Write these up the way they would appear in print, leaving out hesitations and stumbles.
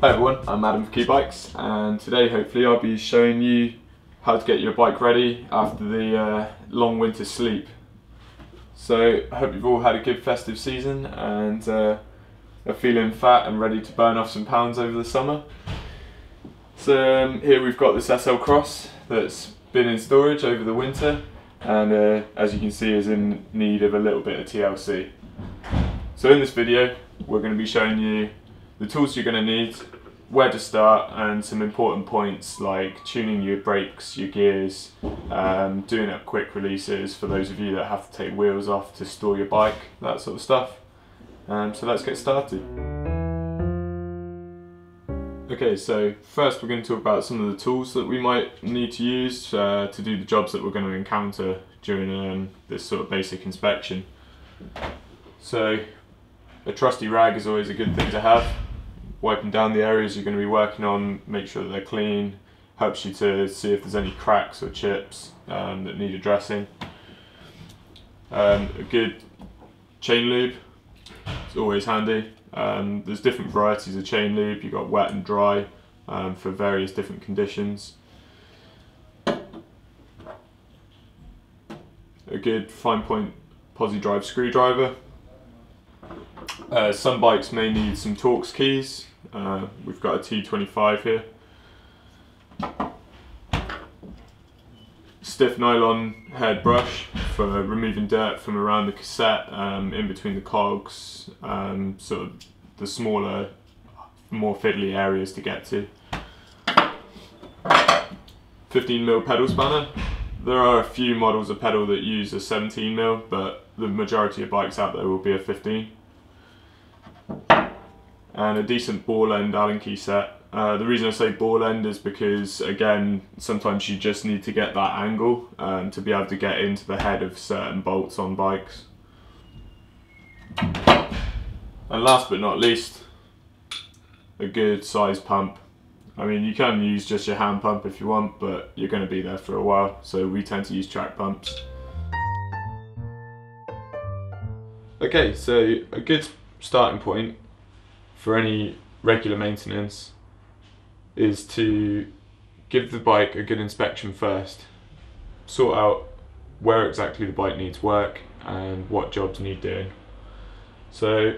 Hi everyone, I'm Adam for Koo Bikes, and today hopefully I'll be showing you how to get your bike ready after the long winter sleep. So I hope you've all had a good festive season and are feeling fat and ready to burn off some pounds over the summer. So here we've got this SL Cross that's been in storage over the winter and as you can see is in need of a little bit of TLC. So in this video we're going to be showing you the tools you're going to need, where to start, and some important points like tuning your brakes, your gears, doing up quick releases for those of you that have to take wheels off to store your bike, that sort of stuff. So let's get started. Okay, so first we're going to talk about some of the tools that we might need to use to do the jobs that we're going to encounter during this sort of basic inspection. So a trusty rag is always a good thing to have. Wiping down the areas you're going to be working on, make sure that they're clean, helps you to see if there's any cracks or chips that need addressing. A good chain lube is always handy. There's different varieties of chain lube. You've got wet and dry for various different conditions. A good fine point posi drive screwdriver. Some bikes may need some Torx keys. We've got a T25 here. Stiff nylon head brush for removing dirt from around the cassette, in between the cogs, sort of the smaller, more fiddly areas to get to. 15mm pedal spanner. There are a few models of pedal that use a 17mm, but the majority of bikes out there will be a 15. And a decent ball end Allen key set. The reason I say ball end is because, again, sometimes you just need to get that angle to be able to get into the head of certain bolts on bikes. And last but not least, a good size pump. I mean, you can use just your hand pump if you want, but you're going to be there for a while, so we tend to use track pumps. Okay, so a good starting point for any regular maintenance is to give the bike a good inspection first. Sort out where exactly the bike needs work and what jobs need doing. So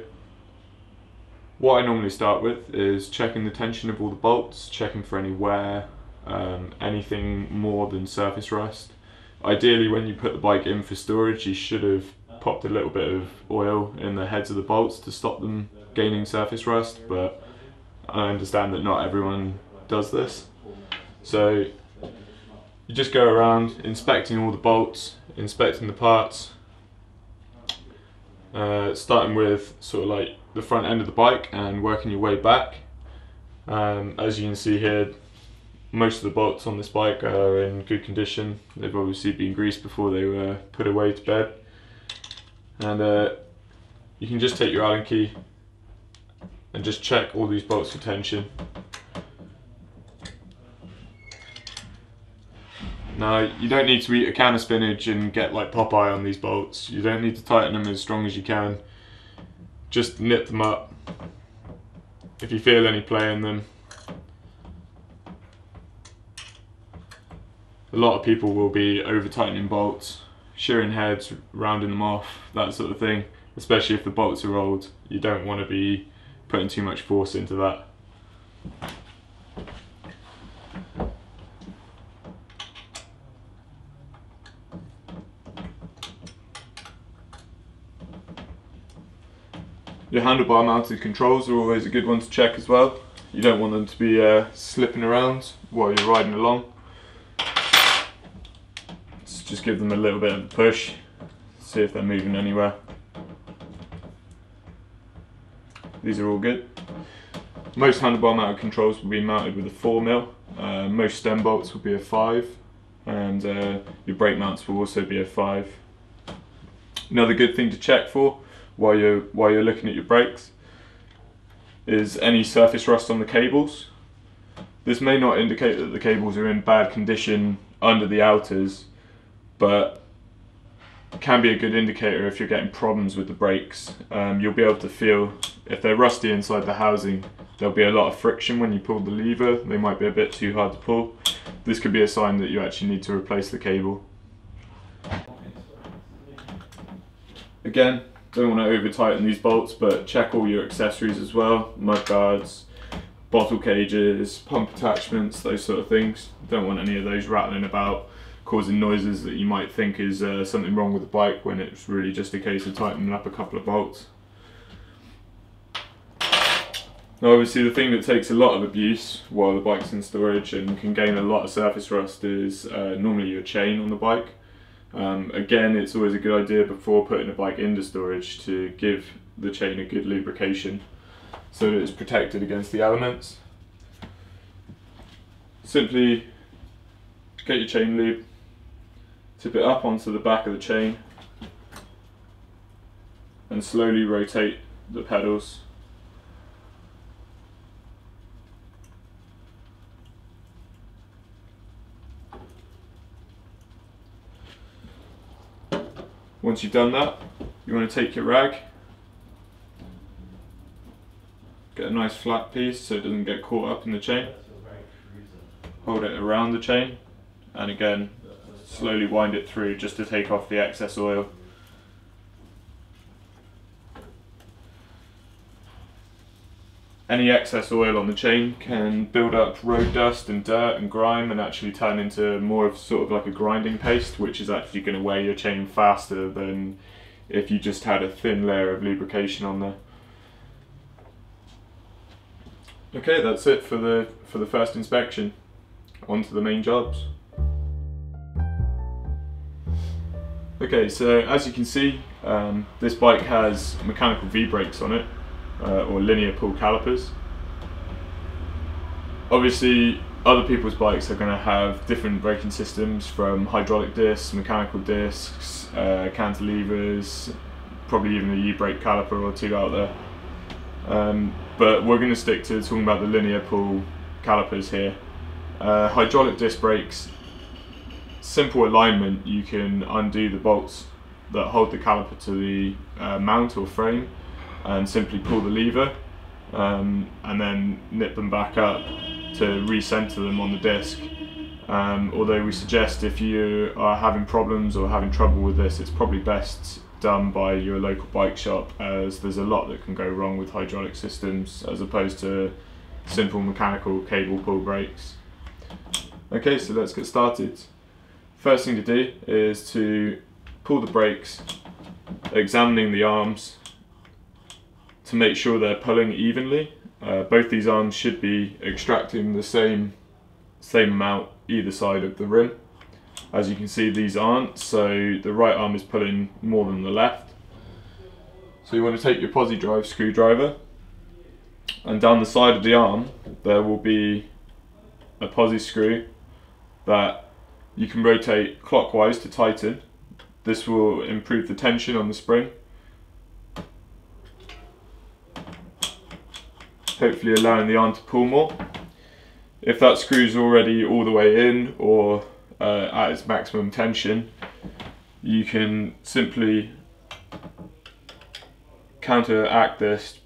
what I normally start with is checking the tension of all the bolts, checking for any wear, anything more than surface rust. Ideally, when you put the bike in for storage, you should have popped a little bit of oil in the heads of the bolts to stop them gaining surface rust, but I understand that not everyone does this. So you just go around inspecting all the bolts, inspecting the parts, starting with sort of like the front end of the bike and working your way back. As you can see here, most of the bolts on this bike are in good condition. They've obviously been greased before they were put away to bed. And you can just take your Allen key and just check all these bolts for tension. Now, you don't need to eat a can of spinach and get like Popeye on these bolts. You don't need to tighten them as strong as you can. Just nip them up if you feel any play in them. A lot of people will be over tightening bolts, shearing heads, rounding them off, that sort of thing. Especially if the bolts are old, you don't want to be putting too much force into that. Your handlebar mounted controls are always a good one to check as well. You don't want them to be slipping around while you're riding along. Just give them a little bit of a push, see if they're moving anywhere. These are all good. Most handlebar mounted controls will be mounted with a 4mm. Most stem bolts will be a 5, and your brake mounts will also be a 5. Another good thing to check for while you're looking at your brakes is any surface rust on the cables. This may not indicate that the cables are in bad condition under the outers, but can be a good indicator if you're getting problems with the brakes. You'll be able to feel if they're rusty inside the housing, there'll be a lot of friction when you pull the lever. They might be a bit too hard to pull. This could be a sign that you actually need to replace the cable. Again, don't want to over tighten these bolts, but check all your accessories as well. Mud guards, bottle cages, pump attachments, those sort of things. Don't want any of those rattling about, causing noises that you might think is something wrong with the bike, when it's really just a case of tightening up a couple of bolts. Now obviously the thing that takes a lot of abuse while the bike's in storage and can gain a lot of surface rust is normally your chain on the bike. Again, it's always a good idea before putting a bike into storage to give the chain a good lubrication so that it's protected against the elements. Simply get your chain lube, tip it up onto the back of the chain and slowly rotate the pedals. Once you've done that, you want to take your rag, get a nice flat piece so it doesn't get caught up in the chain, hold it around the chain, and again slowly wind it through just to take off the excess oil. Any excess oil on the chain can build up road dust and dirt and grime and actually turn into more of sort of like a grinding paste, which is actually going to wear your chain faster than if you just had a thin layer of lubrication on there. Okay, that's it for the first inspection. On to the main jobs. Okay, so as you can see, this bike has mechanical V-brakes on it. Or linear pull calipers. Obviously other people's bikes are going to have different braking systems, from hydraulic discs, mechanical discs, cantilevers, probably even a U-brake caliper or two out there. But we're going to stick to talking about the linear pull calipers here. Hydraulic disc brakes, simple alignment, you can undo the bolts that hold the caliper to the mount or frame and simply pull the lever and then nip them back up to recenter them on the disc. Although we suggest if you are having problems or having trouble with this, it's probably best done by your local bike shop, as there's a lot that can go wrong with hydraulic systems as opposed to simple mechanical cable pull brakes. Okay, so let's get started. First thing to do is to pull the brakes, examining the arms to make sure they're pulling evenly. Both these arms should be extracting the same amount either side of the rim. As you can see, these aren't, so the right arm is pulling more than the left. So you want to take your posi drive screwdriver, and down the side of the arm there will be a posi screw that you can rotate clockwise to tighten. This will improve the tension on the spring, hopefully allowing the arm to pull more. If that screw's already all the way in or at its maximum tension, you can simply counteract this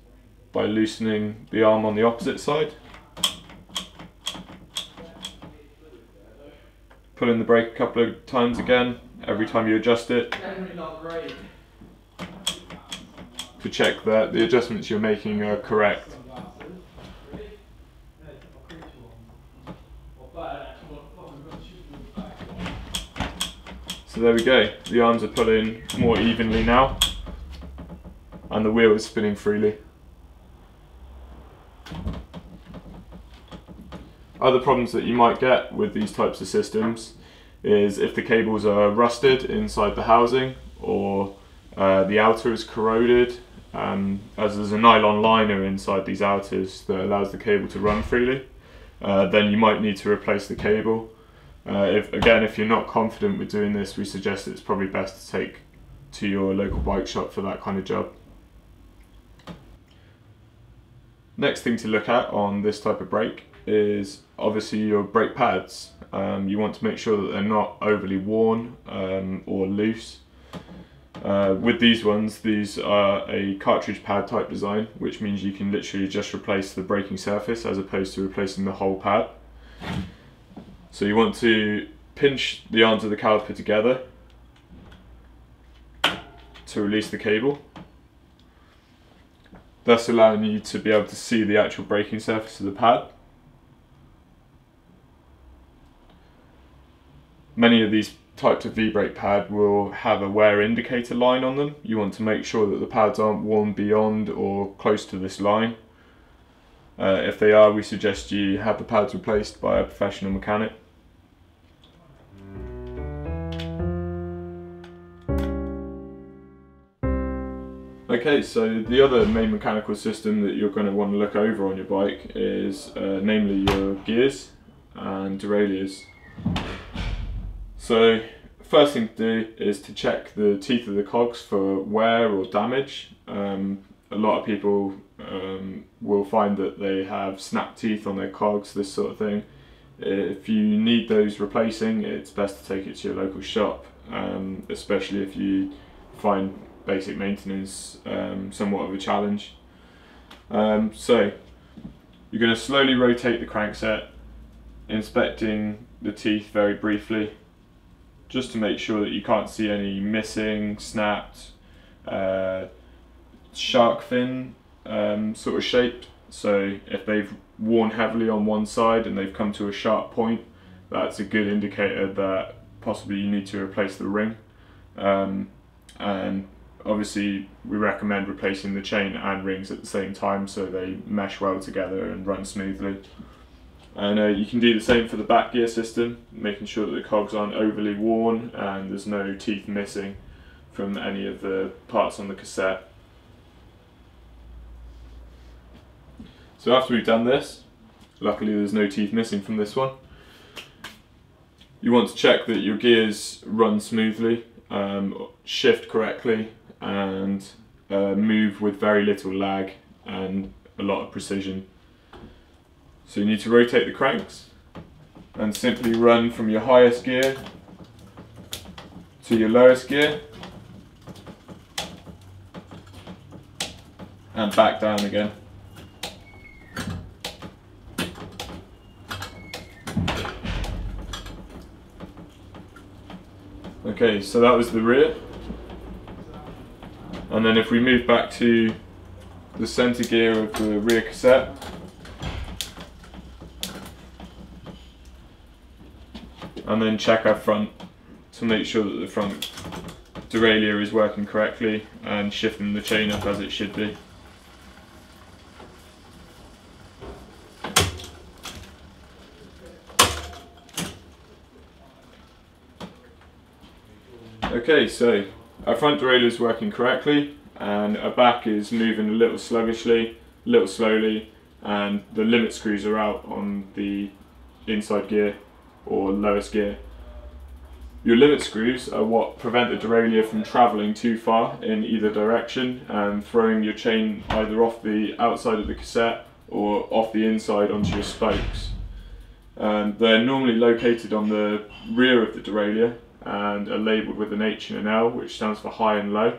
by loosening the arm on the opposite side, pulling the brake a couple of times again every time you adjust it to check that the adjustments you're making are correct. So there we go, the arms are pulling more evenly now and the wheel is spinning freely. Other problems that you might get with these types of systems is if the cables are rusted inside the housing, or the outer is corroded, as there's a nylon liner inside these outers that allows the cable to run freely, then you might need to replace the cable. If you're not confident with doing this, we suggest it's probably best to take to your local bike shop for that kind of job. Next thing to look at on this type of brake is obviously your brake pads. You want to make sure that they're not overly worn or loose. With these ones, these are a cartridge pad type design, which means you can literally just replace the braking surface as opposed to replacing the whole pad. So you want to pinch the arms of the caliper together to release the cable, thus allowing you to be able to see the actual braking surface of the pad. Many of these types of V-brake pad will have a wear indicator line on them. You want to make sure that the pads aren't worn beyond or close to this line. If they are, we suggest you have the pads replaced by a professional mechanic. Okay, so the other main mechanical system that you're going to want to look over on your bike is namely your gears and derailleurs. So first thing to do is to check the teeth of the cogs for wear or damage. A lot of people will find that they have snapped teeth on their cogs, this sort of thing. If you need those replacing, it's best to take it to your local shop, especially if you find basic maintenance somewhat of a challenge. So you're going to slowly rotate the crankset, inspecting the teeth very briefly, just to make sure that you can't see any missing, snapped, shark fin sort of shape. So if they've worn heavily on one side and they've come to a sharp point, that's a good indicator that possibly you need to replace the ring. And obviously we recommend replacing the chain and rings at the same time so they mesh well together and run smoothly. And you can do the same for the back gear system, making sure that the cogs aren't overly worn and there's no teeth missing from any of the parts on the cassette. So after we've done this, luckily there's no teeth missing from this one, you want to check that your gears run smoothly, shift correctly, and move with very little lag and a lot of precision. So you need to rotate the cranks and simply run from your highest gear to your lowest gear and back down again. Okay, so that was the rear. And then if we move back to the center gear of the rear cassette, and then check our front to make sure that the front derailleur is working correctly and shifting the chain up as it should be. Okay, so our front derailleur is working correctly and our back is moving a little sluggishly, a little slowly, and the limit screws are out on the inside gear or lowest gear. Your limit screws are what prevent the derailleur from travelling too far in either direction and throwing your chain either off the outside of the cassette or off the inside onto your spokes. They're normally located on the rear of the derailleur and are labelled with an H and an L, which stands for high and low.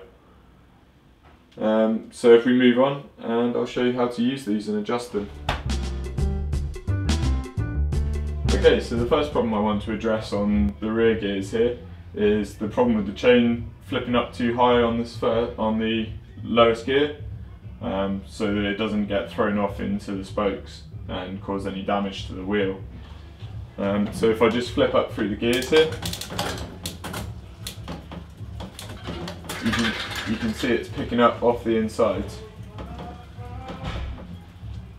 So if we move on, and I'll show you how to use these and adjust them. Okay, so the first problem I want to address on the rear gears here is the problem with the chain flipping up too high on the lowest gear, so that it doesn't get thrown off into the spokes and cause any damage to the wheel. So if I just flip up through the gears here, you can see it's picking up off the insides.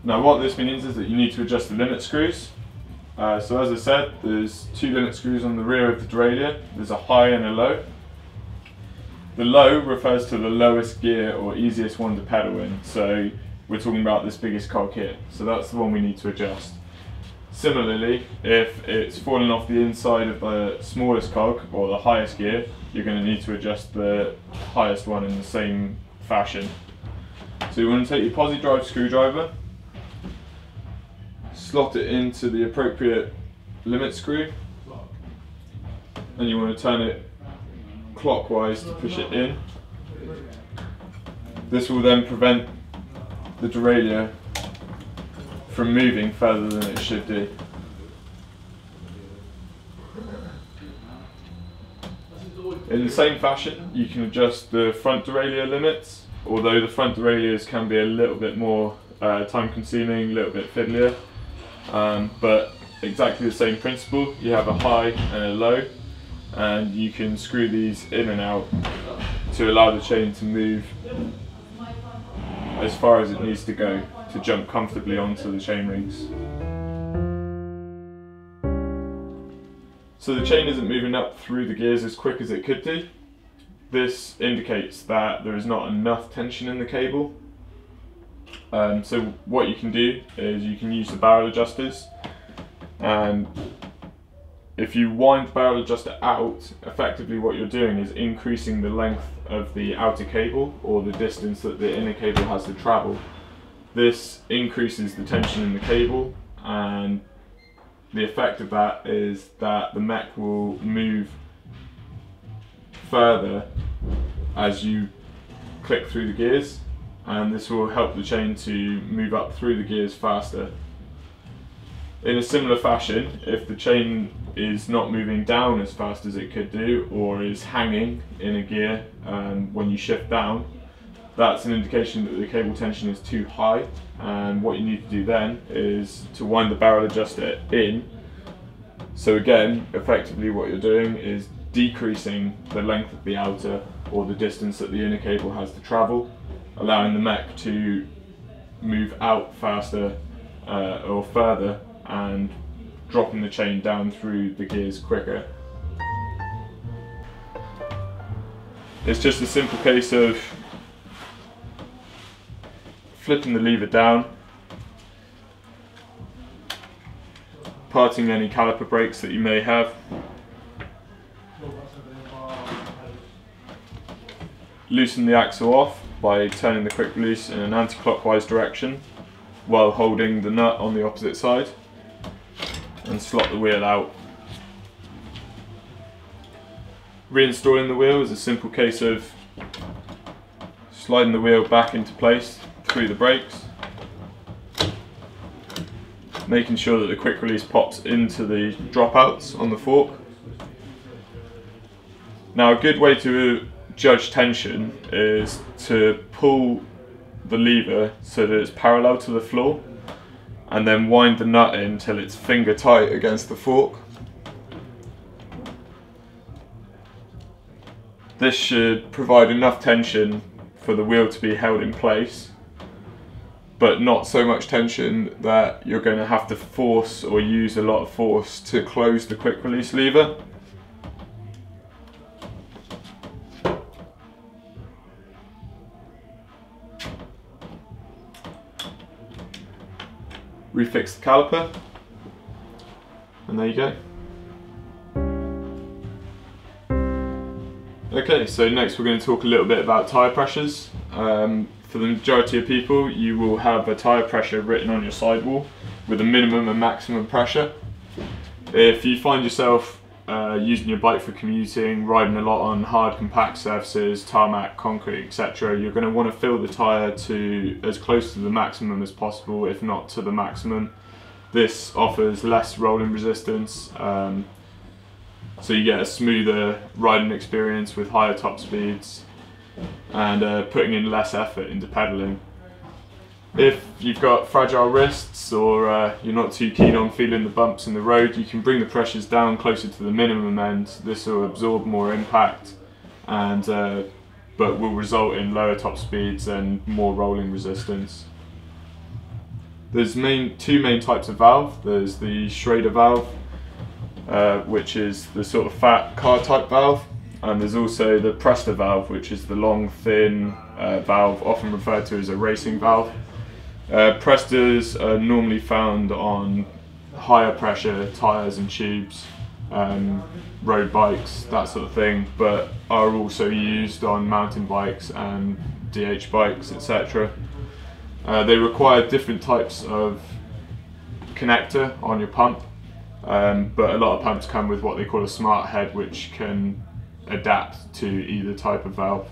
Now what this means is that you need to adjust the limit screws. So as I said, there's two limit screws on the rear of the derailleur. There's a high and a low. The low refers to the lowest gear or easiest one to pedal in. So we're talking about this biggest cog here. So that's the one we need to adjust. Similarly, if it's falling off the inside of the smallest cog or the highest gear, you're going to need to adjust the highest one in the same fashion. So you want to take your posi drive screwdriver, slot it into the appropriate limit screw, and you want to turn it clockwise to push it in. This will then prevent the derailleur from moving further than it should do. In the same fashion, you can adjust the front derailleur limits, although the front derailleurs can be a little bit more time consuming, a little bit fiddlier, but exactly the same principle. You have a high and a low, and you can screw these in and out to allow the chain to move as far as it needs to go to jump comfortably onto the chain rings. So the chain isn't moving up through the gears as quick as it could do. This indicates that there is not enough tension in the cable. So what you can do is you can use the barrel adjusters, and if you wind the barrel adjuster out, effectively what you're doing is increasing the length of the outer cable, or the distance that the inner cable has to travel. This increases the tension in the cable, and the effect of that is that the mech will move further as you click through the gears, and this will help the chain to move up through the gears faster. In a similar fashion, if the chain is not moving down as fast as it could do, or is hanging in a gear when you shift down, that's an indication that the cable tension is too high, and what you need to do then is to wind the barrel adjuster in. So again, effectively what you're doing is decreasing the length of the outer, or the distance that the inner cable has to travel, allowing the mech to move out faster or further, and dropping the chain down through the gears quicker. It's just a simple case of flipping the lever down, parting any caliper brakes that you may have, loosen the axle off by turning the quick release in an anti-clockwise direction while holding the nut on the opposite side, and slot the wheel out. Reinstalling the wheel is a simple case of sliding the wheel back into place through the brakes, making sure that the quick release pops into the dropouts on the fork. Now, a good way to judge tension is to pull the lever so that it's parallel to the floor, and then wind the nut in till it's finger tight against the fork. This should provide enough tension for the wheel to be held in place, but not so much tension that you're going to have to force or use a lot of force to close the quick release lever. Refix the caliper, and there you go. Okay, so next we're going to talk a little bit about tyre pressures. For the majority of people, you will have a tyre pressure written on your sidewall with a minimum and maximum pressure. If you find yourself using your bike for commuting, riding a lot on hard compact surfaces, tarmac, concrete, etc., you're going to want to fill the tyre to as close to the maximum as possible, if not to the maximum. This offers less rolling resistance, so you get a smoother riding experience with higher top speeds, and putting in less effort into pedalling. If you've got fragile wrists, or you're not too keen on feeling the bumps in the road, you can bring the pressures down closer to the minimum end. This will absorb more impact, and but will result in lower top speeds and more rolling resistance. There's two main types of valve. There's the Schrader valve, which is the sort of fat car type valve, and there's also the Presta valve, which is the long, thin valve, often referred to as a racing valve. Prestas are normally found on higher pressure tyres and tubes, road bikes, that sort of thing, but are also used on mountain bikes and DH bikes, etc. They require different types of connector on your pump, but a lot of pumps come with what they call a smart head, which can adapt to either type of valve.